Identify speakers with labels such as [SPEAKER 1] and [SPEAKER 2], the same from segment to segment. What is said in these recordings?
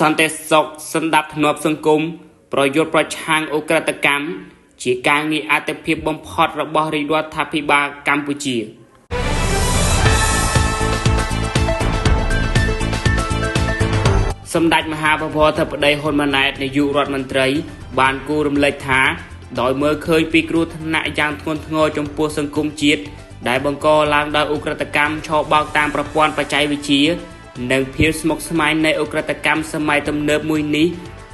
[SPEAKER 1] សន្តិសុខសម្ដាប់ធ្នាប់សង្គមប្រយុទ្ធប្រឆាំងឧក្រិដ្ឋកម្មជាការងារអាទិភាពបំផុតរបស់រាជរដ្ឋាភិបាលកម្ពុជាសម្ដេចមហាប្រធានហ៊ុនម៉ាណែតនាយករដ្ឋមន្ត្រីបានគូរំលែកថាដោយមើលឃើញពីគ្រោះថ្នាក់យ៉ាងធ្ងន់ធ្ងរចំពោះសង្គមជាតិដែលបង្កឡើងដោយឧក្រិដ្ឋកម្មឆបោកតាមប្រព័ន្ធបច្ចេកវិទ្យានិងភាពស្មុគស្មាញនៃឧក្រិដ្ឋកម្មសម័យទំនើបមួយនេះ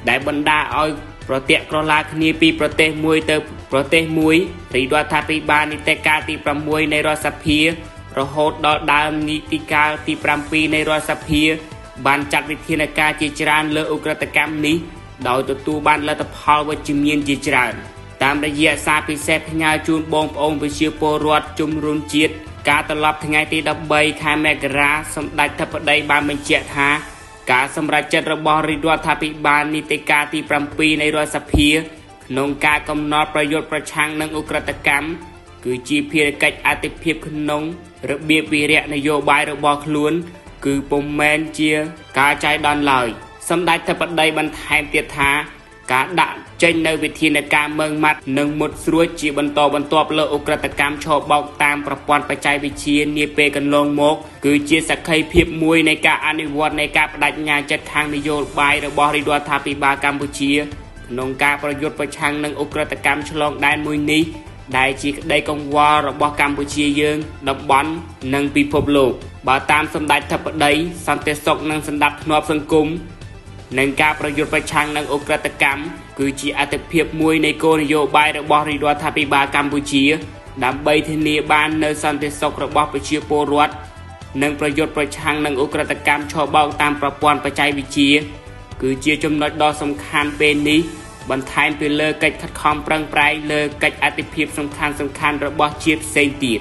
[SPEAKER 1] ដែលបណ្ដាលឲ្យប្រតិក្រឡាគ្នាពីប្រទេសមួយទៅប្រទេសមួយរាជរដ្ឋាភិបាលនីតិកាលទី6នៃរដ្ឋសភារហូតដល់ដើមនីតិកាលទី7នៃរដ្ឋសភាបានចាត់វិធានការជាច្រើនលើឧក្រិដ្ឋកម្មនេះដោយទទួលបានលទ្ធផលវិជ្ជមានជាច្រើនតាមរយៈសារពិសេសផ្ញើជូនបងប្អូនប្រជាពលរដ្ឋជំរុញជាតិការត្រឡប់ថ្ងៃទី13ខែមករាសម្ដេចធិបតីបានបញ្ជាក់ថាការសម្រេចចិត្តរបស់រាជរដ្ឋាភិបាលនីតិកាលទី7នៃរដ្ឋសភាក្នុងការកំណត់ប្រយុទ្ធប្រឆាំងនឹងឧក្រិដ្ឋកម្មគឺជាភារកិច្ចអាទិភាពក្នុងរបៀបវិរៈនយោបាយរបស់ខ្លួនគឺពុំមែនជាការចៃដន្យឡើយសម្ដេចធិបតីបន្ថែមទៀតថាការដាក់ចេញនៅវិធានការម៉ឺងម៉ាត់និងមុតស្រួចជាបន្តបន្ទាប់លើឧក្រិដ្ឋកម្មឆបោកតាមប្រព័ន្ធបច្ចេកវិទ្យានាពេលកន្លងមកគឺជាសក្ខីភាពមួយនៃការអនុវត្តនៃការបដិញ្ញាចិត្តខាងនយោបាយរបស់រាជរដ្ឋាភិបាលកម្ពុជាក្នុងការប្រយុទ្ធប្រឆាំងនឹងឧក្រិដ្ឋកម្មឆ្លងដែនមួយនេះដែលជាក្តីកង្វល់របស់កម្ពុជាយើងតំបន់និងពិភពលោកបើតាមសម្ដេចធិបតីសន្តិសុខនិងសណ្ដាប់ធ្នាប់សង្គមនិងការប្រយុទ្ធប្រឆាំងនឹងឧក្រិដ្ឋកម្មគឺជាអាទិភាពមួយនៃគោលនយោបាយរបស់រាជរដ្ឋាភិបាលកម្ពុជាដើម្បីធានាបាននូវសន្តិសុខរបស់ប្រជាពលរដ្ឋនិងប្រយុទ្ធប្រឆាំងនឹងឧក្រិដ្ឋកម្មឆបោកតាមប្រព័ន្ធបច្ចេកវិទ្យាគឺជាចំណុចដ៏សំខាន់ពេលនេះបន្ថែមពីលើកិច្ចខិតខំប្រឹងប្រែងលើកិច្ចអាទិភាពសំខាន់ៗរបស់ជាតិផ្សេងទៀត